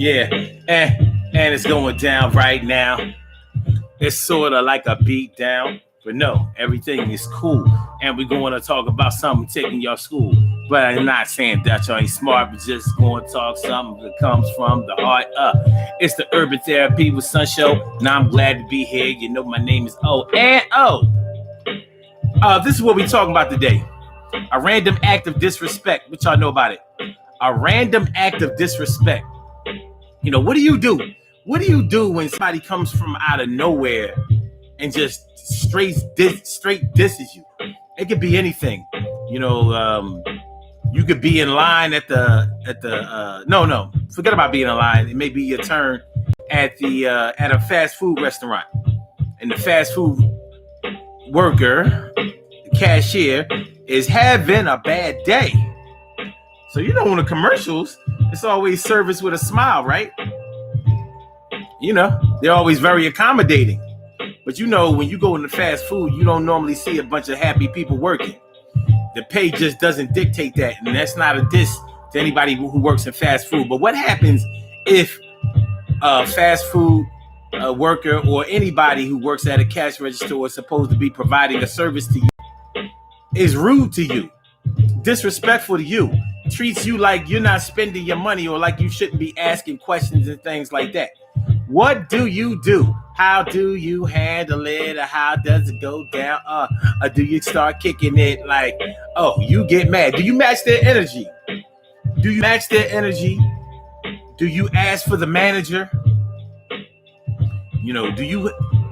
Yeah, and it's going down right now. It's sort of like a beat down, but no, everything is cool. And we're going to talk about something taking your school. But I'm not saying that y'all ain't smart, but just going to talk something that comes from the heart up. It's the Urban Therapy with Sun Show. Now I'm glad to be here. You know my name is O and O. This is what we're talking about today. A random act of disrespect. What y'all know about it? A random act of disrespect. You know, what do you do? What do you do when somebody comes from out of nowhere and just straight disses you? It could be anything. You know, you could be in line at no, forget about being in line. It may be your turn at a fast food restaurant, and the fast food worker, the cashier, is having a bad day. So you know, in the commercials, it's always service with a smile, right? You know, they're always very accommodating. But you know, when you go into fast food, you don't normally see a bunch of happy people working. The pay just doesn't dictate that. And that's not a diss to anybody who works in fast food. But what happens if a fast food worker or anybody who works at a cash register or is supposed to be providing a service to you is rude to you, disrespectful to you, treats you like you're not spending your money or like you shouldn't be asking questions and things like that? What do you do? How do you handle it? Or how does it go down? Or do you start kicking it like, oh, you get mad? Do you match their energy? Do you match their energy? Do you ask for the manager? You know,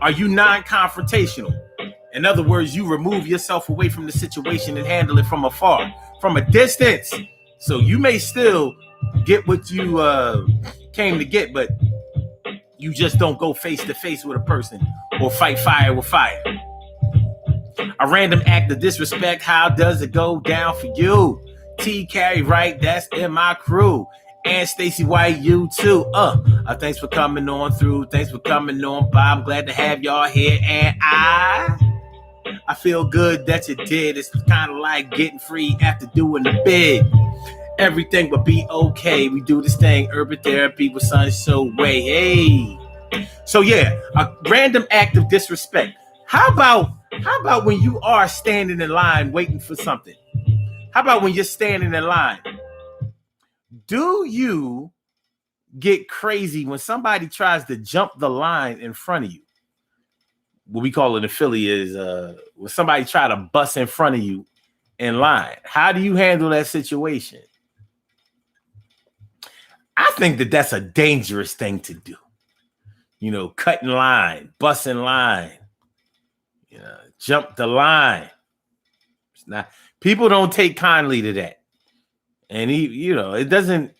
are you non-confrontational? In other words, you remove yourself away from the situation and handle it from afar, from a distance. So you may still get what you came to get, but you just don't go face to face with a person or fight fire with fire. A random act of disrespect. How does it go down for you? T Carey, right? That's in my crew. And Stacy White, you too. Thanks for coming on through. Thanks for coming on by. I'm glad to have y'all here. And I feel good that you did. It's kind of like getting free after doing the bid. Everything will be okay. We do this thing, Urban Therapy with Sun Show Way. Hey. So yeah, a random act of disrespect. How about when you are standing in line waiting for something? How about when you're standing in line? Do you get crazy when somebody tries to jump the line in front of you? What we call in Philly is when somebody try to bust in front of you in line. How do you handle that situation? I think that that's a dangerous thing to do. You know, cut in line, bust in line, you know, jump the line. It's not, people don't take kindly to that. And it doesn't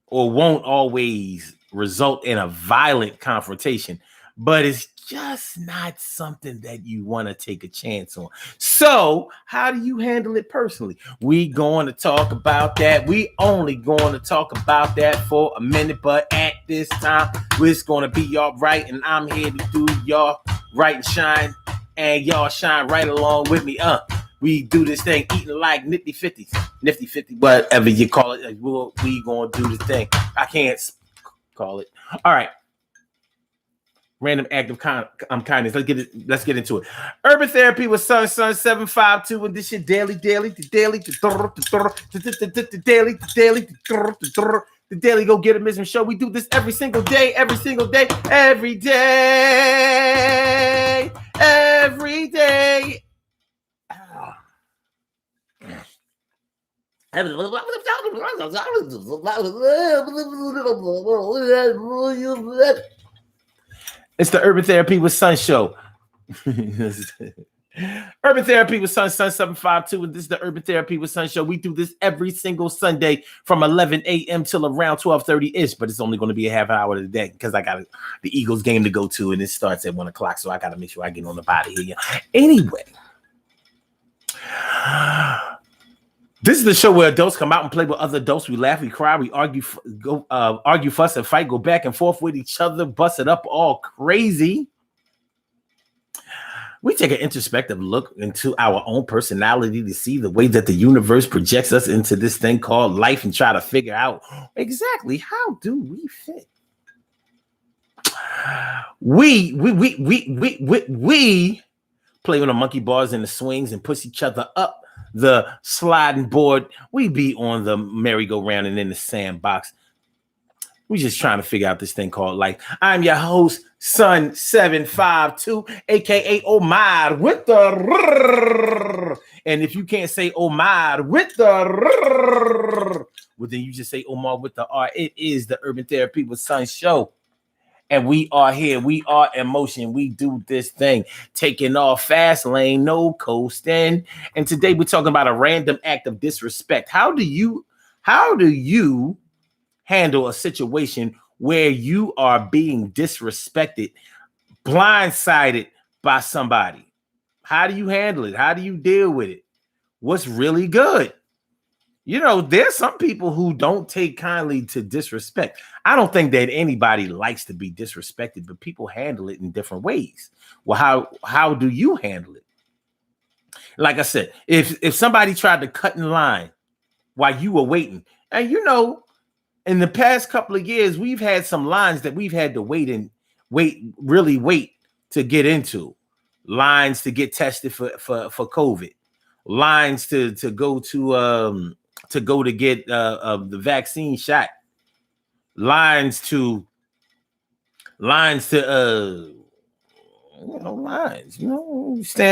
or won't always result in a violent confrontation, but it's just not something that you want to take a chance on. So how do you handle it personally? We going to talk about that. We only going to talk about that for a minute, but at this time, it's going to be all right. And I'm here to do y'all right and shine, and y'all shine right along with me. We do this thing eating like nifty 50, whatever you call it. We going to do this thing. I can't call it. All right. Random act of kindness. Let's get into it. Urban Therapy with Sun 752, and this your daily, the daily go get a mission show. We do this every single day. It's the Urban Therapy with Sun show. Urban Therapy with Sun 752, and this is the Urban Therapy with Sun show. We do this every single Sunday from 11 a.m. till around 12:30-ish, but it's only going to be a half hour today because I got the Eagles game to go to, and it starts at 1 o'clock, so I got to make sure I get on the body here. Anyway, this is the show where adults come out and play with other adults. We laugh, we cry, we argue, fuss, and fight, go back and forth with each other, bust it up all crazy. We take an introspective look into our own personality to see the way that the universe projects us into this thing called life and try to figure out exactly how do we fit. We play on the monkey bars and the swings and push each other up the sliding board. We be on the merry-go-round and in the sandbox. We just trying to figure out this thing called life. I'm your host, Sun752, aka Omar with the. And if you can't say Omar with the, well, then you just say Omar with the R. It is the Urban Therapy with Sun show. And we are here. We are in motion. We do this thing, taking off fast lane, no coasting. And today we're talking about a random act of disrespect. How do you handle a situation where you are being disrespected, blindsided by somebody? How do you handle it? How do you deal with it? What's really good? You know, there's some people who don't take kindly to disrespect. I don't think that anybody likes to be disrespected, but people handle it in different ways. Well, how do you handle it? Like I said, if somebody tried to cut in line while you were waiting, and you know, in the past couple of years, we've had some lines that we've had to wait to get into. Lines to get tested for COVID. Lines to go to get the vaccine shot. Lines to lines, stand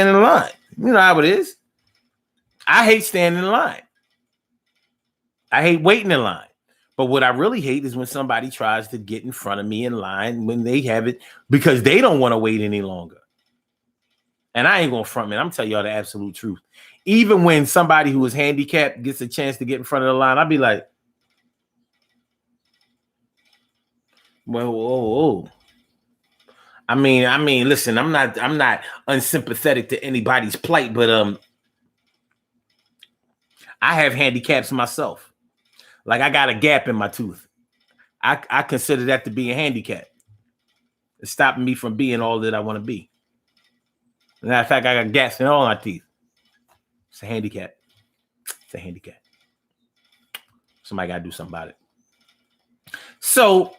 in line. You know how it is. I hate standing in line. I hate waiting in line. But what I really hate is when somebody tries to get in front of me in line when they have it because they don't want to wait any longer. And I ain't going to front, man. I'm telling y'all the absolute truth. Even when somebody who is handicapped gets a chance to get in front of the line, I'll be like, well, whoa. I mean, listen, I'm not unsympathetic to anybody's plight, but I have handicaps myself. Like I got a gap in my tooth. I consider that to be a handicap. It's stopping me from being all that I want to be. Matter of fact, I got gaps in all my teeth. It's a handicap. It's a handicap. Somebody got to do something about it. So,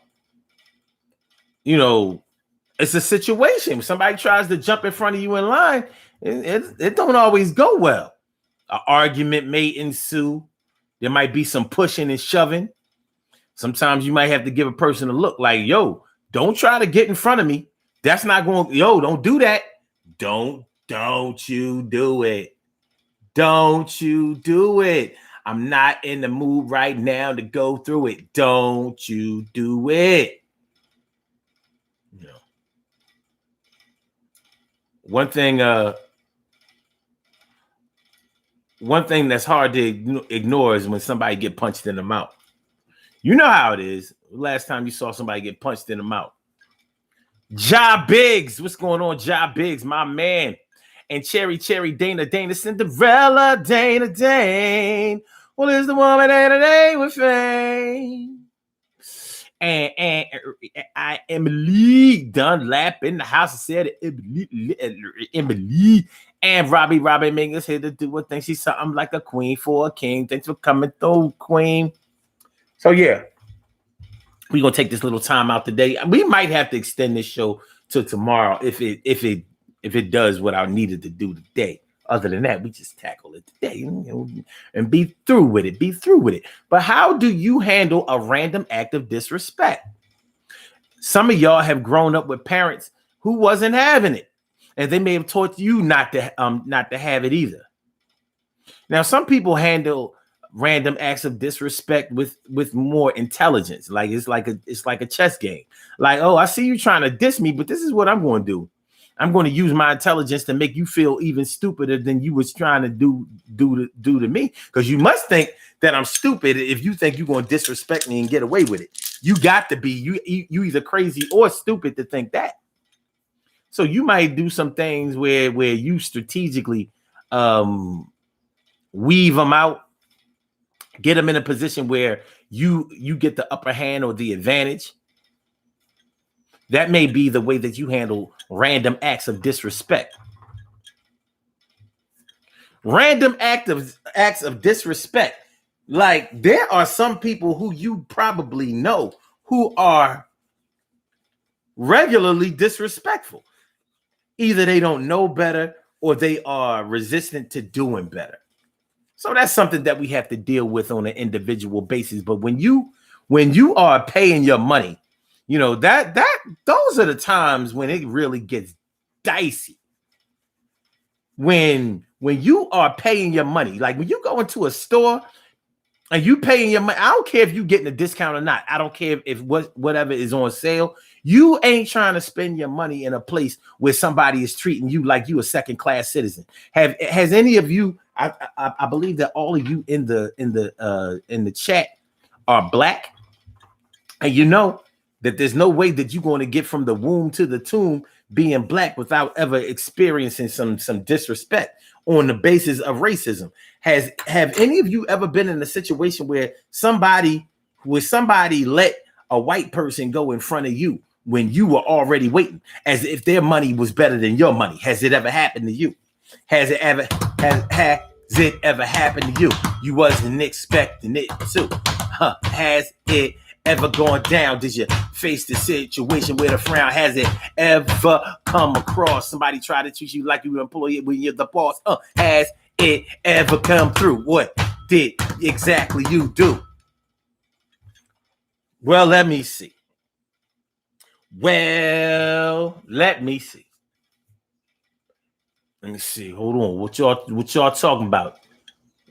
you know, it's a situation. When somebody tries to jump in front of you in line, it don't always go well. An argument may ensue. There might be some pushing and shoving. Sometimes you might have to give a person a look like, yo, don't try to get in front of me. That's not going, don't do that. Don't you do it. Don't you do it. I'm not in the mood right now to go through it. Don't you do it. You know. One thing that's hard to ignore is when somebody get punched in the mouth. You know how it is. Last time you saw somebody get punched in the mouth. Ja Biggs. What's going on, Ja Biggs, my man? And Cherry, Dana, Cinderella, Dane. Well, is the woman Dana with fame? And I Emily Dunlap in the house. I said Emily. And Robbie making us here to do what thing. She's something like a queen for a king. Thanks for coming through, queen. So yeah, we're gonna take this little time out today. We might have to extend this show to tomorrow if it does what I needed to do today. Other than that, we just tackle it today, and be through with it. But how do you handle a random act of disrespect? Some of y'all have grown up with parents who wasn't having it, and they may have taught you not to have it either. Now, some people handle random acts of disrespect with more intelligence. Like it's like a chess game. Like, oh, I see you trying to diss me, but this is what I'm going to do. I'm going to use my intelligence to make you feel even stupider than you was trying to do to me. Because you must think that I'm stupid if you think you're going to disrespect me and get away with it. You got to be you either crazy or stupid to think that. So you might do some things where you strategically weave them out, get them in a position where you get the upper hand or the advantage. That may be the way that you handle random acts of disrespect. Random acts of disrespect. Like there are some people who you probably know who are regularly disrespectful. Either they don't know better or they are resistant to doing better. So that's something that we have to deal with on an individual basis. But when you are paying your money, you know, that those are the times when it really gets dicey. When you are paying your money, like when you go into a store and you paying your money, I don't care if you getting a discount or not. I don't care if whatever is on sale. You ain't trying to spend your money in a place where somebody is treating you like you a second class citizen. Has any of you? I believe that all of you in the chat are black, and you know that there's no way that you're going to get from the womb to the tomb being black without ever experiencing some disrespect on the basis of racism. Have any of you ever been in a situation where somebody let a white person go in front of you when you were already waiting, as if their money was better than your money? Has it ever happened to you? Has it ever happened to you? You wasn't expecting it to. Has it ever gone down? Did you face the situation with a frown? Has it ever come across somebody try to treat you like you an employee when you're the boss? Has it ever come through? What did exactly you do? Well, let me see. Let me see. Hold on. What y'all talking about?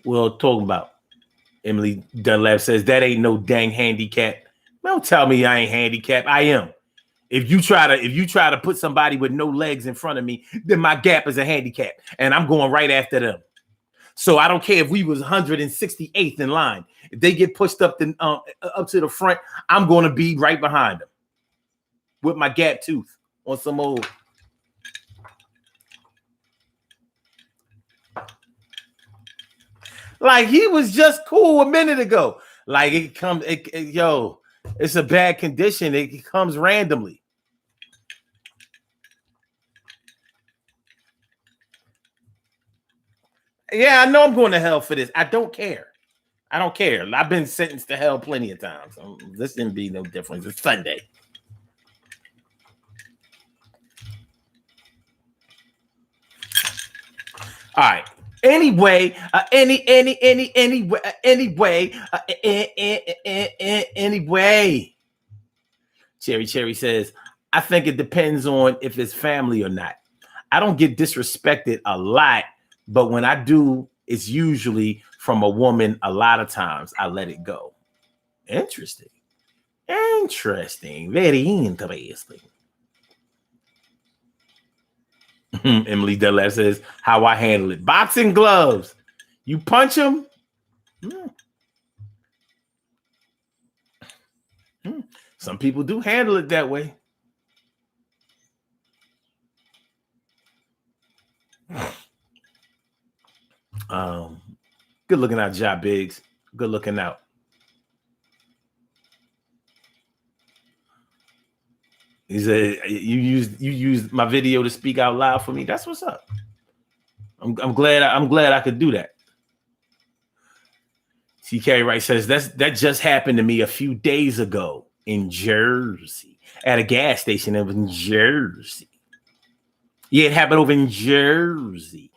We're talking about. Emily Dunlap says that ain't no dang handicap. Don't tell me I ain't handicapped. I am. If you try to put somebody with no legs in front of me, then my gap is a handicap, and I'm going right after them. So I don't care if we was 168th in line. If they get pushed up to the front, I'm going to be right behind them with my gap tooth on some old. Like he was just cool a minute ago. Like it's a bad condition. It comes randomly. Yeah, I know I'm going to hell for this. I don't care. I've been sentenced to hell plenty of times. So this didn't be no difference. It's Sunday. All right. Anyway, anyway. Cherry says, I think it depends on if it's family or not. I don't get disrespected a lot, but when I do, it's usually from a woman. A lot of times I let it go. Interesting. Very interesting. Emily Delap says, how I handle it. Boxing gloves. You punch them. Some people do handle it that way. Good looking out, Job Biggs. Good looking out. He said, you used my video to speak out loud for me. That's what's up. I'm glad I could do that. CK Wright says that just happened to me a few days ago in Jersey at a gas station in Jersey. Yeah, it happened over in Jersey.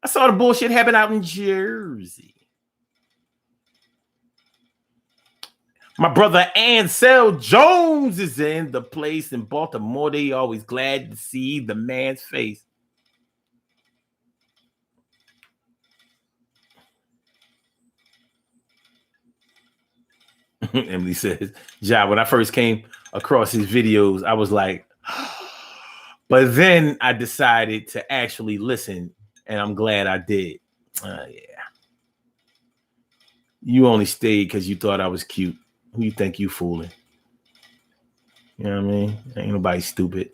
I saw the bullshit happen out in Jersey. My brother Ansel Jones is in the place in Baltimore. They always glad to see the man's face. Emily says, Ja, when I first came across his videos, I was like, but then I decided to actually listen, and I'm glad I did. Yeah. You only stayed because you thought I was cute. Who you think you fooling? You know what I mean? Ain't nobody stupid.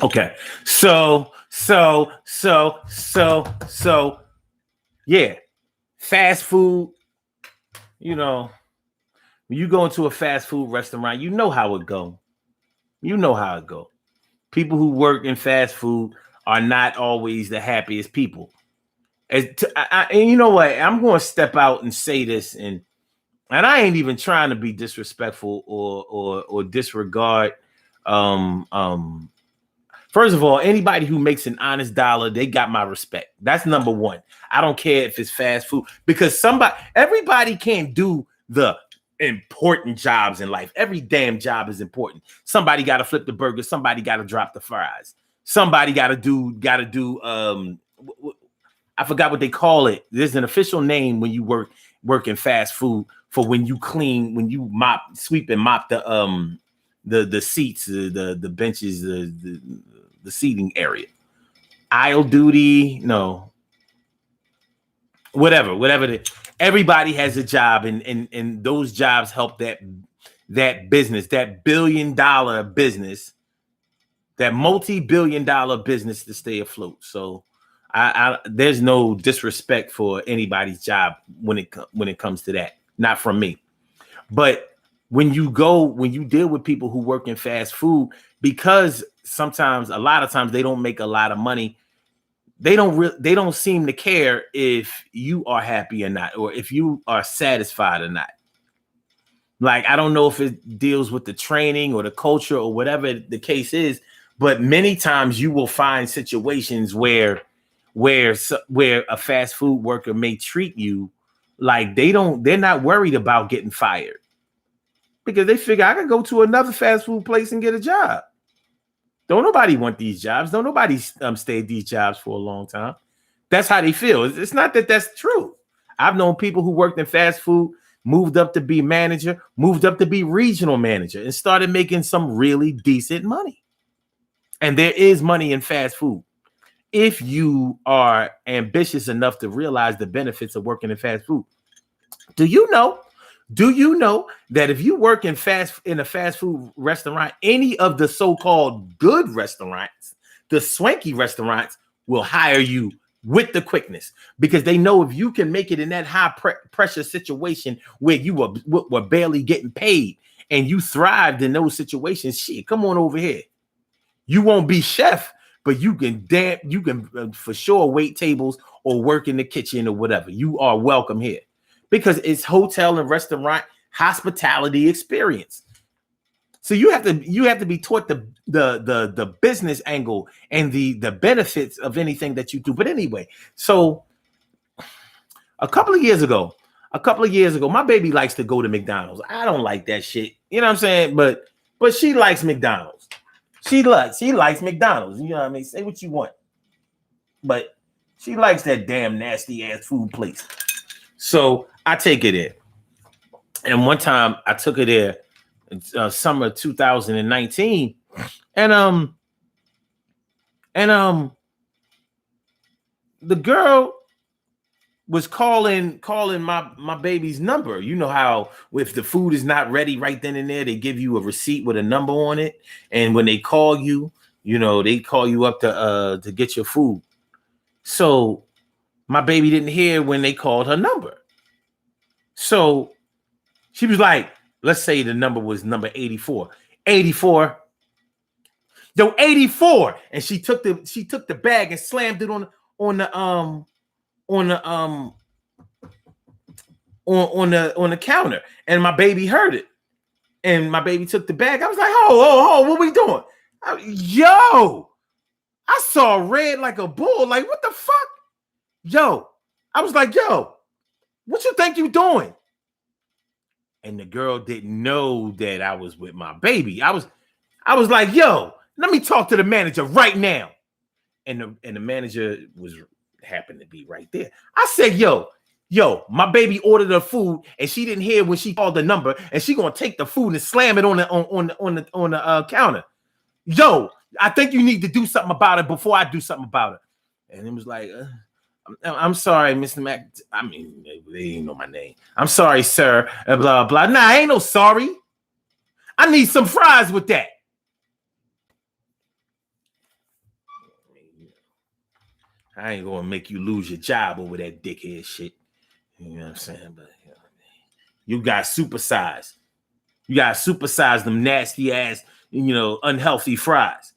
Okay. So, yeah. Fast food, you know, when you go into a fast food restaurant, you know how it go. People who work in fast food are not always the happiest people. And you know what? I'm going to step out and say this, and I ain't even trying to be disrespectful or disregard. Um, um, First of all, anybody who makes an honest dollar, they got my respect. That's number one. I don't care if it's fast food, because everybody can't do the important jobs in life. Every damn job is important. Somebody got to flip the burger. Somebody got to drop the fries. Somebody got to do. I forgot what they call it. There's an official name when you work in fast food for when you clean, when you sweep and mop the seats, the benches, the seating area. Aisle duty, no. Whatever. Everybody has a job, and those jobs help that business, that billion-dollar business, that multi-billion-dollar business to stay afloat. So there's no disrespect for anybody's job when it comes to that. Not from me. But when you deal with people who work in fast food, because a lot of times they don't make a lot of money, they don't seem to care if you are happy or not, or if you are satisfied or not. Like, I don't know if it deals with the training or the culture or whatever the case is, but many times you will find situations where a fast food worker may treat you like they're not worried about getting fired, because they figure I can go to another fast food place and get a job. Don't nobody want these jobs. Don't nobody stay at these jobs for a long time. That's how they feel. It's not that that's true. I've known people who worked in fast food, moved up to be manager, moved up to be regional manager, and started making some really decent money. And there is money in fast food if you are ambitious enough to realize the benefits of working in fast food. Do you know that if you work in a fast food restaurant, any of the so-called good restaurants, the swanky restaurants, will hire you with the quickness, because they know if you can make it in that high pressure situation where you were barely getting paid and you thrived in those situations, shit, come on over here. You won't be chef, but you can for sure wait tables or work in the kitchen or whatever. You are welcome here, because it's hotel and restaurant hospitality experience. So you have to be taught the business angle and the benefits of anything that you do. But anyway, so a couple of years ago, my baby likes to go to McDonald's. I don't like that shit. You know what I'm saying? But she likes McDonald's. She likes McDonald's. You know what I mean? Say what you want. But she likes that damn nasty ass food place. So I take her there. And one time I took her there in summer 2019. And the girl was calling my baby's number. You know how if the food is not ready right then and there, they give you a receipt with a number on it. And when they call you, they call you up to get your food. So my baby didn't hear when they called her number. So she was like, let's say the number was number 84. 84. Yo, 84. And she took the bag and slammed it on the counter, and my baby heard it, and my baby took the bag. I was like, oh, what we doing? Yo, I saw red like a bull. Like, what the fuck? Yo, I was like, yo, what you think you doing? And the girl didn't know that I was with my baby. I was like, yo, let me talk to the manager right now. And the manager happened to be right there. I said, yo, my baby ordered her food and she didn't hear when she called the number, and she gonna take the food and slam it on the counter. Yo, I think you need to do something about it before I do something about it. And it was like, I'm sorry, Mr. Mac. I mean, they didn't know my name. I'm sorry, sir. Blah blah. Nah, I ain't no sorry. I need some fries with that. I ain't gonna make you lose your job over that dickhead shit. You know what I'm saying? But you got supersized. You got to supersize them nasty ass, unhealthy fries.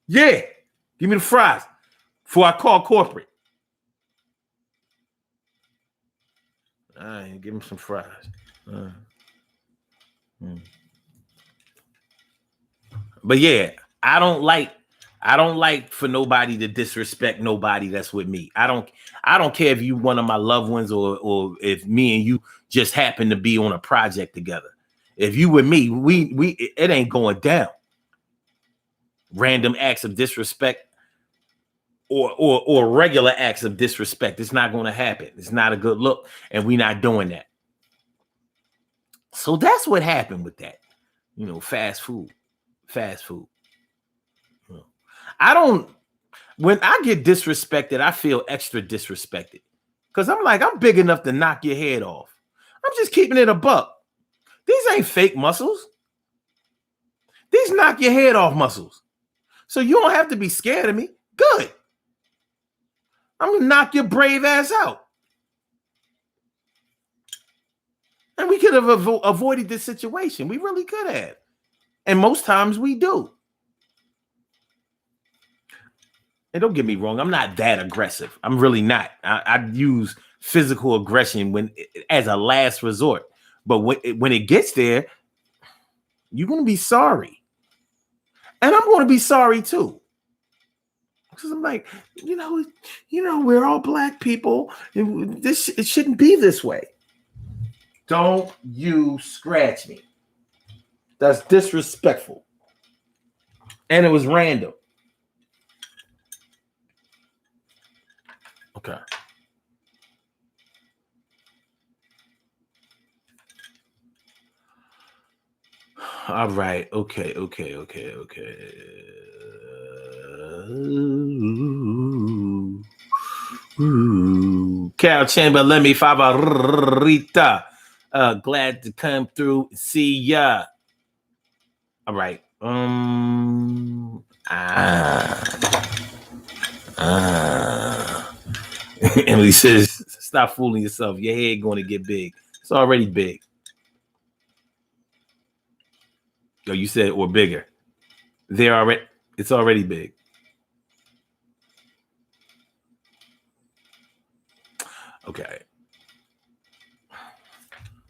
Yeah, give me the fries. Before I call corporate. All right, give him some fries. But yeah, I don't like for nobody to disrespect nobody that's with me. I don't care if you one of my loved ones or if me and you just happen to be on a project together. If you with me, it ain't going down. Random acts of disrespect or regular acts of disrespect. It's not going to happen. It's not a good look, and we're not doing that. So that's what happened with that. Fast food. When I get disrespected, I feel extra disrespected because I'm big enough to knock your head off. I'm just keeping it a buck. These ain't fake muscles. These knock your head off muscles. So you don't have to be scared of me. Good. I'm going to knock your brave ass out. And we could have avoided this situation. We really could have. And most times we do. And don't get me wrong, I'm not that aggressive. I'm really not. I use physical aggression as a last resort. But when it gets there, you're going to be sorry. And I'm going to be sorry too. Because I'm like, we're all black people. It shouldn't be this way. Don't you scratch me. That's disrespectful. And it was random. Okay. All right. Okay. Cal Chamber, let me favorita. Glad to come through. See ya. All right. Emily says, stop fooling yourself. Your head going to get big. It's already big. Oh, you said or bigger. It's already big. Okay.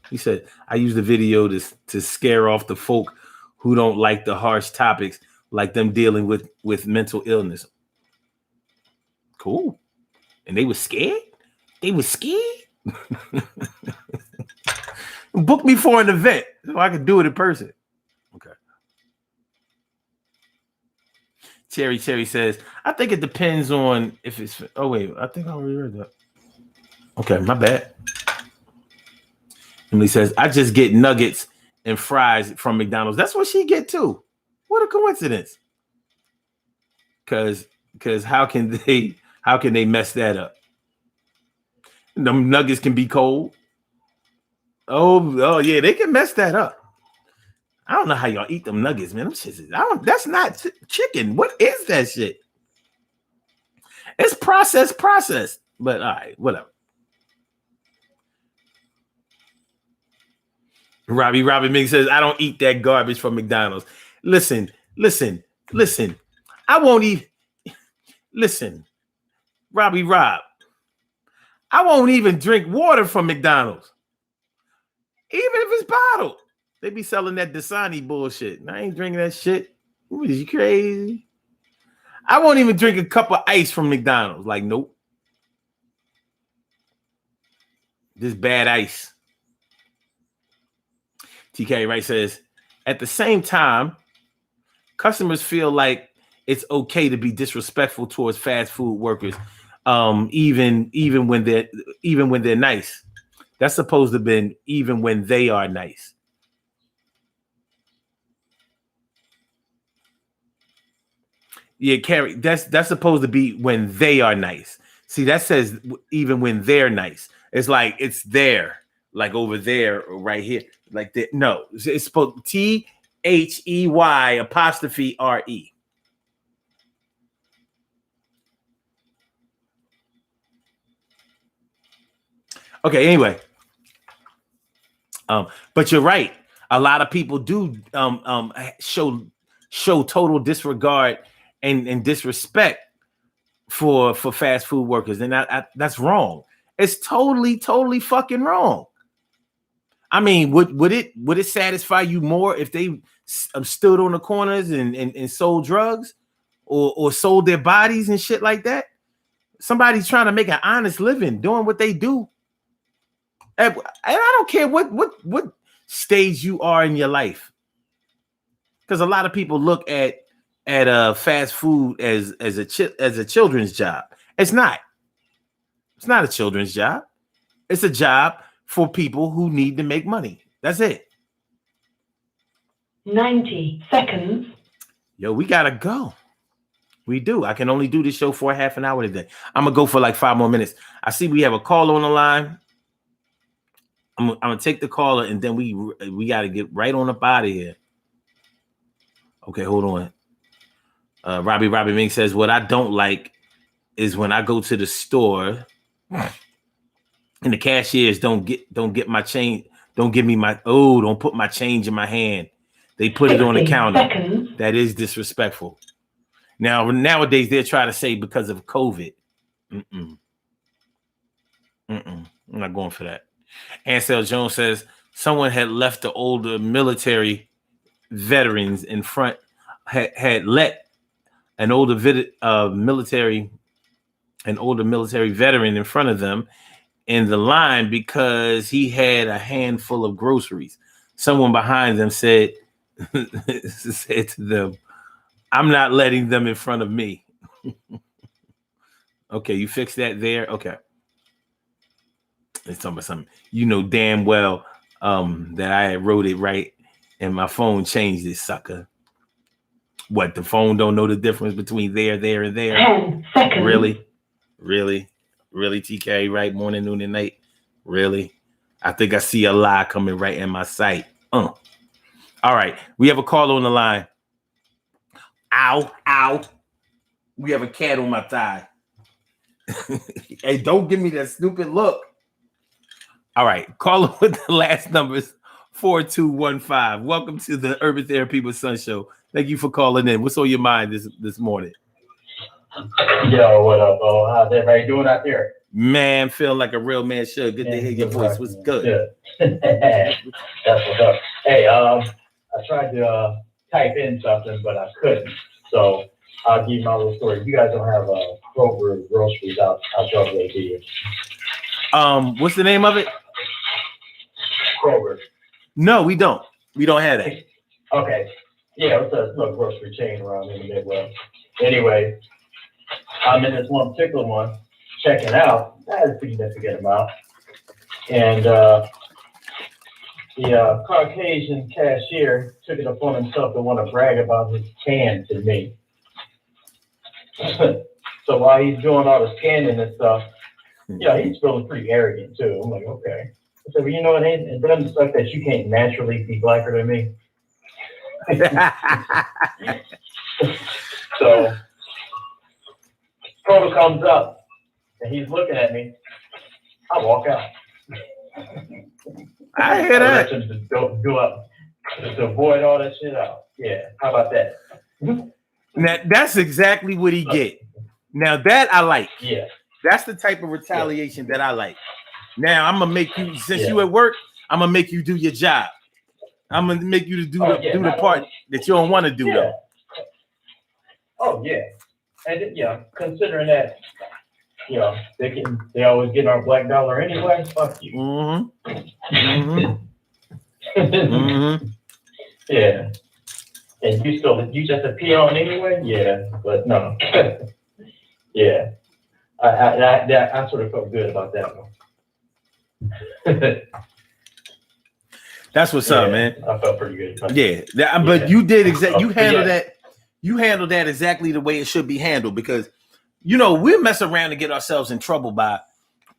He said, I use the video to scare off the folk who don't like the harsh topics, like them dealing with mental illness. Cool. And they were scared? They were scared? Book me for an event so I can do it in person. Okay. Cherry says, I think it depends on if it's... Oh, wait. I think I already read that. Okay, my bad. Emily says, I just get nuggets and fries from McDonald's. That's what she get too. What a coincidence. Because how can they mess that up? Them nuggets can be cold. Oh yeah, they can mess that up. I don't know how y'all eat them nuggets, man. That's not chicken. What is that shit? It's processed. But all right, whatever. Robbie Ming says, I don't eat that garbage from McDonald's. Listen. I won't eat. Listen, Rob. I won't even drink water from McDonald's. Even if it's bottled. They be selling that Dasani bullshit. I ain't drinking that shit. What is you crazy? I won't even drink a cup of ice from McDonald's. Like, nope. This bad ice. TK Wright says, at the same time, customers feel like it's okay to be disrespectful towards fast food workers, even when they're nice. That's supposed to have been even when they are nice. Yeah, Carrie, that's supposed to be when they are nice. See, that says even when they're nice. It's like it's there, like over there, right here, like that. No, it's supposed THEY''RE. Okay, anyway. But you're right. A lot of people do show total disregard and disrespect for fast food workers, and that's wrong. It's totally fucking wrong. I mean, would it satisfy you more if they stood on the corners and sold drugs or sold their bodies and shit like that? Somebody's trying to make an honest living doing what they do. And I don't care what stage you are in your life. Because a lot of people look at fast food as a children's job. It's not. It's not a children's job. It's a job for people who need to make money. That's it. 90 seconds. Yo, we gotta go. We do. I can only do this show for a half an hour today. I'm gonna go for like 5 more minutes. I see we have a call on the line. I'm gonna take the caller, and then we gotta get right on up out of here. Okay, hold on. Robbie Ming says, what I don't like is when I go to the store and the cashiers don't get my change, don't give me don't put my change in my hand. They put it on the counter. Seconds. That is disrespectful. Now, nowadays, they're trying to say because of COVID. I'm not going for that. Ansel Jones says, someone had left the older military veterans in front, had let an older military veteran in front of them in the line because he had a handful of groceries. Someone behind them said to them, I'm not letting them in front of me. Okay, you fixed that there? Okay. It's talking about something. You know damn well that I wrote it right and my phone changed it, sucker. What, the phone don't know the difference between there, and there? 10 seconds. Really, TK, right? Morning, noon, and night. Really? I think I see a lie coming right in my sight. All right, we have a call on the line. Ow. We have a cat on my thigh. Hey, don't give me that stupid look. All right, call with the last numbers 4215. Welcome to the Urban Therapy with Sun Show. Thank you for calling in. What's on your mind this morning? Yo, what up, Bo? How's everybody doing out there? Man, feeling like a real man should. Good to hear your voice. What's good? That's what's up. Hey, I tried to type in something, but I couldn't. So I'll give you my little story. You guys don't have Kroger groceries out your way, do you? What's the name of it? Kroger. No, we don't. We don't have that. Okay. Yeah, it's a grocery chain around in the Midwest. Anyway, I'm in this one particular one, checking out. That is a significant amount. And the Caucasian cashier took it upon himself to want to brag about his can to me. So while he's doing all the scanning and stuff, he's feeling pretty arrogant too. I'm like, okay. I said, well, you know what? It doesn't suck that you can't naturally be blacker than me. So Proto comes up and he's looking at me. I walk out. I hear that. Just go up to avoid all that shit out. Yeah, how about that? Now that's exactly what he get. Now that I like. Yeah, that's the type of retaliation that I like. Now I'm gonna make you, since you at work, I'm gonna make you do your job. I'm gonna make you do the part that you don't want to do though. Oh yeah, and considering that, they always get our black dollar anyway. Fuck you. Yeah, and you just a peon anyway. Yeah, but no. Yeah, I sort of felt good about that one. That's what's up, man. I felt pretty good. But you did you handled that. You handled that exactly the way it should be handled, because we mess around and get ourselves in trouble by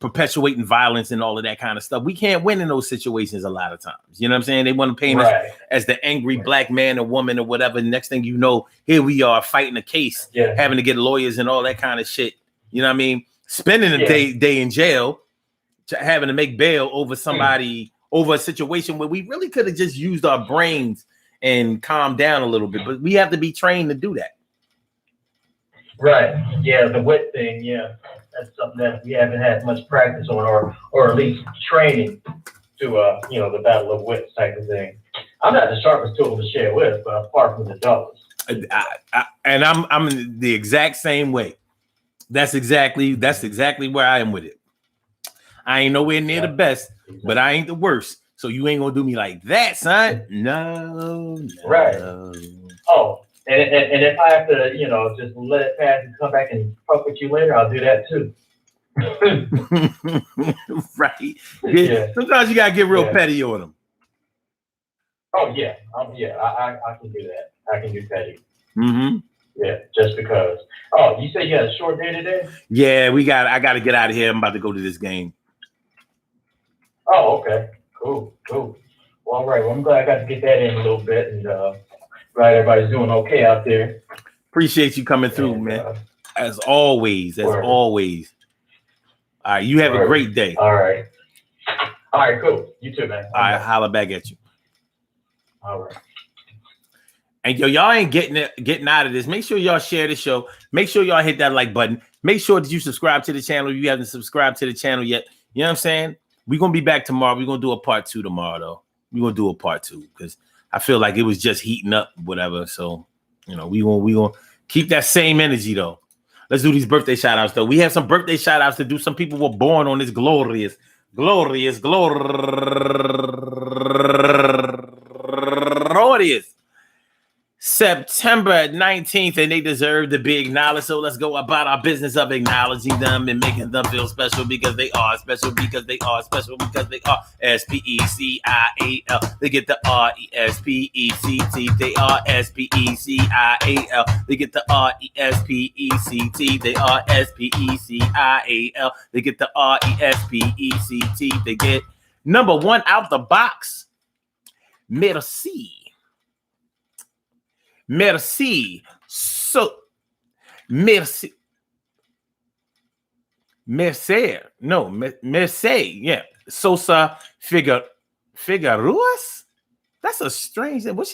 perpetuating violence and all of that kind of stuff. We can't win in those situations a lot of times. You know what I'm saying? They want to paint us as the angry black man or woman or whatever. Next thing you know, here we are fighting a case, having to get lawyers and all that kind of shit. You know what I mean? Spending a day in jail, having to make bail over somebody, over a situation where we really could have just used our brains and calmed down a little bit. But we have to be trained to do that. Right. Yeah, the wit thing. Yeah, that's something that we haven't had much practice on, or at least training to, the battle of wits type of thing. I'm not the sharpest tool to share with, but I'm far from the dullest. And I'm the exact same way. That's exactly where I am with it. I ain't nowhere near the best, but I ain't the worst. So you ain't gonna do me like that, son. No. Right. Oh, and if I have to, just let it pass and come back and fuck with you later, I'll do that too. Right. Yeah. Sometimes you gotta get real petty on them. Oh yeah. I can do that. I can do petty. Mm-hmm. Yeah, just because. Oh, you say you had a short day today? Yeah, I gotta get out of here. I'm about to go to this game. Oh, okay. Cool. Well, all right. Well, I'm glad I got to get that in a little bit, and glad everybody's doing okay out there. Appreciate you coming through, man. As always. All right, you have a great day. All right, cool. You too, man. All right, holla back at you. All right. And y'all ain't getting out of this. Make sure y'all share the show. Make sure y'all hit that like button. Make sure that you subscribe to the channel if you haven't subscribed to the channel yet. You know what I'm saying? We're going to be back tomorrow. We're going to do a part 2 tomorrow, though. We're going to do a part 2 because I feel like it was just heating up, whatever. So, we going to keep that same energy, though. Let's do these birthday shout-outs, though. We have some birthday shout-outs to do. Some people were born on this glorious September 19th, and they deserve to be acknowledged. So let's go about our business of acknowledging them and making them feel special because they are special, because they are special, because they are SPECIAL. They get the RESPECT. They are SPECIAL. They get the RESPECT. They are SPECIAL. They get the RESPECT. They get number 1 out the box. Merci. So, merci. Yeah. Sosa Figueroas? That's a strange thing. Was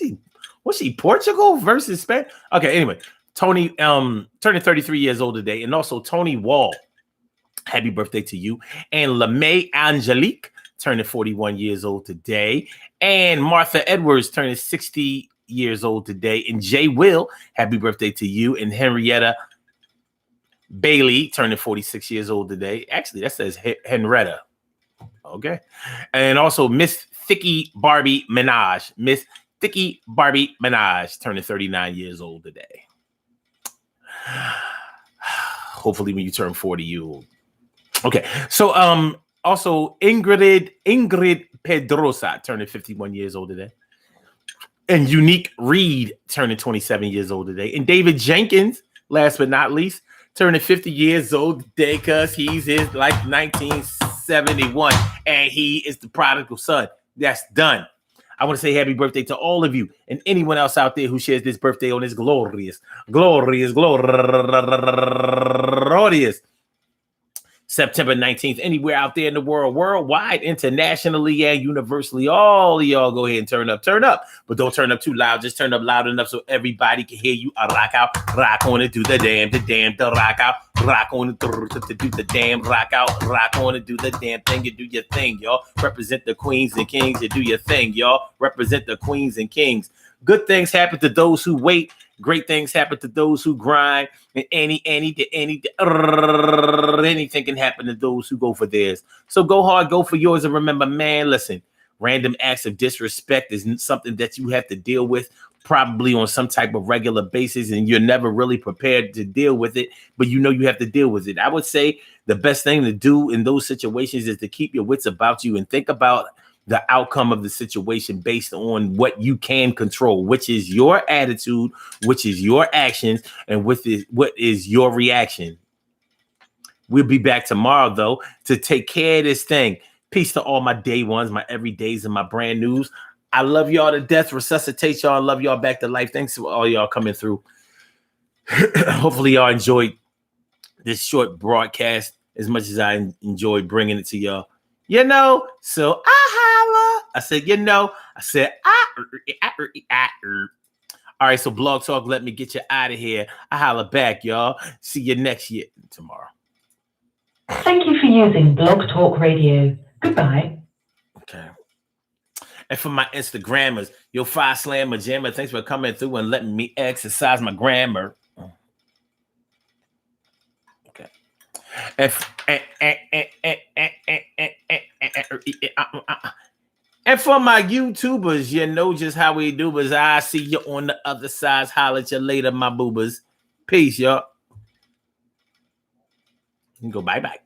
she Portugal versus Spain? Okay, anyway. Tony turning 33 years old today, and also Tony Wall. Happy birthday to you. And LeMay Angelique turning 41 years old today. And Martha Edwards turning 60 years old today. And Jay Will, happy birthday to you. And Henrietta Bailey turning 46 years old today. Actually, that says Henrietta. Okay. And also Miss Thicky Barbie Minaj. Miss Thicky Barbie Minaj turning 39 years old today. Hopefully when you turn 40, you. Okay. So also Ingrid Pedrosa turning 51 years old today. And Unique Reed turning 27 years old today. And David Jenkins, last but not least, turning 50 years old today because he's in like 1971. And he is the prodigal son. That's done. I want to say happy birthday to all of you and anyone else out there who shares this birthday on this glorious September 19th, anywhere out there in the world, worldwide, internationally, and universally. All of y'all go ahead and turn up, but don't turn up too loud. Just turn up loud enough so everybody can hear you. Rock out, rock on it, do the damn, the rock out, rock on it, to do the damn, rock out, rock on it, do the damn thing. You do your thing, y'all. Represent the queens and kings. You do your thing, y'all. Represent the queens and kings. Good things happen to those who wait. Great things happen to those who grind. And anything can happen to those who go for theirs. So go hard, go for yours. And remember, man, listen, random acts of disrespect is something that you have to deal with probably on some type of regular basis. And you're never really prepared to deal with it, but you know you have to deal with it. I would say the best thing to do in those situations is to keep your wits about you and think about the outcome of the situation based on what you can control, which is your attitude, which is your actions, and what is your reaction. We'll be back tomorrow, though, to take care of this thing. Peace to all my day ones, my everydays, and my brand news. I love y'all to death. Resuscitate y'all. Love y'all back to life. Thanks for all y'all coming through. Hopefully y'all enjoyed this short broadcast as much as I enjoyed bringing it to y'all. You know, so I holla. I said, you know, I said, All right, so Blog Talk, let me get you out of here. I holla back, y'all. See you next year tomorrow. Thank you for using Blog Talk Radio. Goodbye. Okay. And for my Instagrammers, yo, Five Slammer Jammer, thanks for coming through and letting me exercise my grammar. Okay. And for my YouTubers, you know just how we do, but I see you on the other side. Holla at you later, my boobers. Peace, y'all. You can go bye-bye.